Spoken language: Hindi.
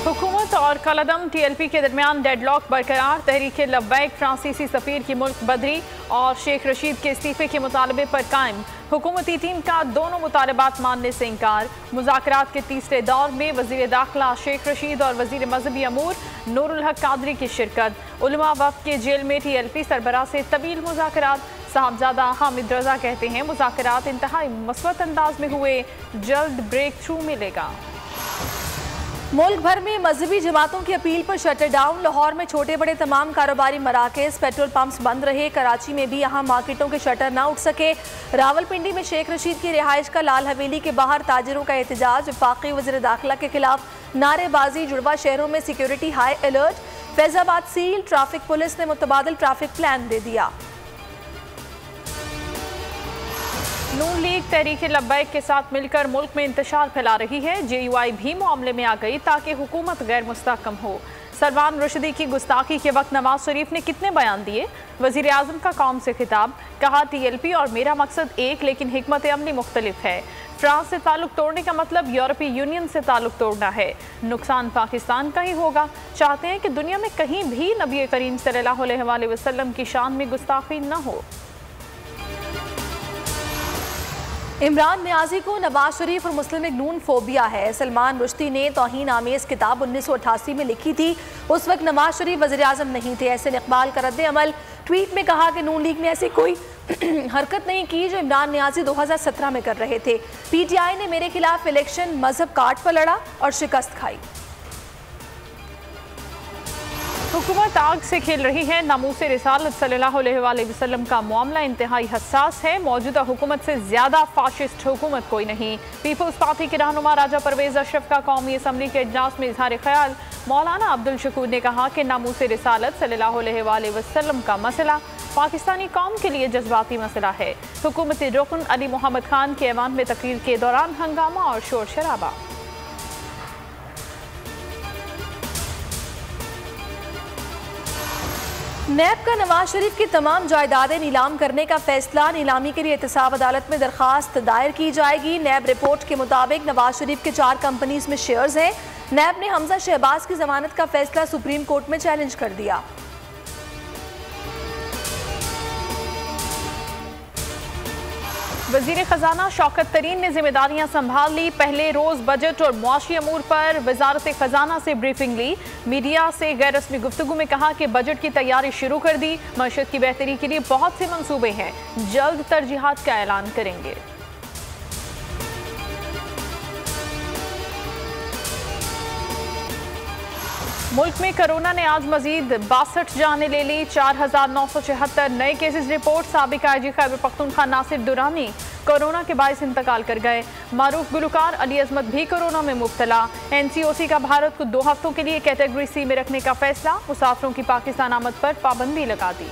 हुकूमत और कलदम TLP के दरमियान डेडलॉक बरकरार। तहरीक लब्बैक फ्रांसीसी सफीर की मुल्क बदरी और शेख रशीद के इस्तीफे के मुतालबे पर कायम। हुकूमती टीम का दोनों मुतालबात मानने से इंकार। मुज़ाकरात के तीसरे दौर में वज़ीर दाखिला शेख रशीद और वज़ीर मजहबी अमूर नूरुल हक कादरी की शिरकत। उलमा वफ़द के जेल में TLP सरबराह से तवील मुज़ाकरात। साहबजादा हामिद रजा कहते हैं मुज़ाकरात इंतहाई मस्बत अंदाज में हुए, जल्द ब्रेक थ्रू मिलेगा। मुल्क भर में मजहबी जमातों की अपील पर शटर डाउन। लाहौर में छोटे बड़े तमाम कारोबारी मराकज़ पेट्रोल पंप्स बंद रहे। कराची में भी यहाँ मार्केटों के शटर ना उठ सके। रावलपिंडी में शेख रशीद की रिहाइश का लाल हवेली के बाहर ताजिरों का एहतजाज। वफाकी वज़ीर दाखिला के खिलाफ नारेबाजी। जुड़वा शहरों में security high alert. Faizabad seal. Traffic police ने मुतबादिल ट्रैफिक प्लान दे दिया। नून लीग तहरीक लब्बैक के साथ मिलकर मुल्क में इंतशार फैला रही है। JUI भी मामले में आ गई ताकि हुकूमत गैर मुस्तहकम हो। सलमान रुश्दी की गुस्ताखी के वक्त नवाज शरीफ ने कितने बयान दिए। वज़ीर आज़म का कौम से खिताब। कहा TLP और मेरा मकसद एक लेकिन हिकमत अमली मुख्तलिफ है। फ्रांस से ताल्लुक तोड़ने का मतलब यूरोपीय यूनियन से ताल्लुक तोड़ना है। नुकसान पाकिस्तान का ही होगा। चाहते हैं कि दुनिया में कहीं भी नबी करीम सल्लल्लाहु अलैहि वसल्लम की शान में गुस्ताखी न हो। इमरान नियाजी को नवाज शरीफ और मुस्लिम लीग नून फोबिया है। सलमान रुश्दी ने तौहीन आमेज किताब 1988 में लिखी थी। उस वक्त नवाज शरीफ वज़ीर आज़म नहीं थे। ऐसे इकबाल का रद्द अमल। ट्वीट में कहा कि नून लीग ने ऐसी कोई हरकत नहीं की जो इमरान नियाजी 2017 में कर रहे थे। PTI ने मेरे खिलाफ इलेक्शन मजहब कार्ड पर लड़ा और शिकस्त खाई। हुकूमत आग से खेल रही है। नामूसे रिसालत सल्लल्लाहु अलैहि वसल्लम का मामला इंतहाई हसास है। मौजूदा हुकूमत से ज्यादा फाशिस्ट हुकूमत कोई नहीं। पीपल्स पार्टी के रहनुमा राजा परवेज अशरफ का कौमी असम्बली के इजलास में इजहार ख्याल। मौलाना अब्दुल शकूर ने कहा कि नामूसे रिसालत सल्लल्लाहु अलैहि वसल्लम का मसला पाकिस्तानी कौम के लिए जज्बाती मसला है। हुकूमती रुकन अली मोहम्मद खान के ऐवान में तकरीर के दौरान हंगामा और शोर शराबा। नैब का नवाज शरीफ की तमाम जायदादें नीलाम करने का फैसला। नीलामी के लिए एहतसाब अदालत में दरखास्त दायर की जाएगी। नैब रिपोर्ट के मुताबिक नवाज शरीफ के 4 कंपनीज में शेयर्स हैं। नैब ने हमजा शहबाज की जमानत का फैसला सुप्रीम कोर्ट में चैलेंज कर दिया। वज़ीर ख़जाना शौकत तरीन ने जिम्मेदारियां संभाल ली। पहले रोज बजट और मुआशी अमूर पर वजारत ख़जाना से ब्रीफिंग ली। मीडिया से गैर रस्मी गुफ्तगू में कहा कि बजट की तैयारी शुरू कर दी। मईशत की बेहतरी के लिए बहुत से मंसूबे हैं, जल्द तरजीहात का ऐलान करेंगे। मुल्क में कोरोना ने आज मजीद 62 जानें ले ली। 4974 नए केसेस रिपोर्ट। साबिक IG खैबर पख्तूनख्वा नासिर दुरानी कोरोना के बायस इंतकाल कर गए। मारूफ गुलकार अली अजमत भी कोरोना में मुब्तला। NCOC का भारत को 2 हफ्तों के लिए कैटेगरी C में रखने का फैसला। मुसाफिरों की पाकिस्तान आमद पर पाबंदी लगा दी।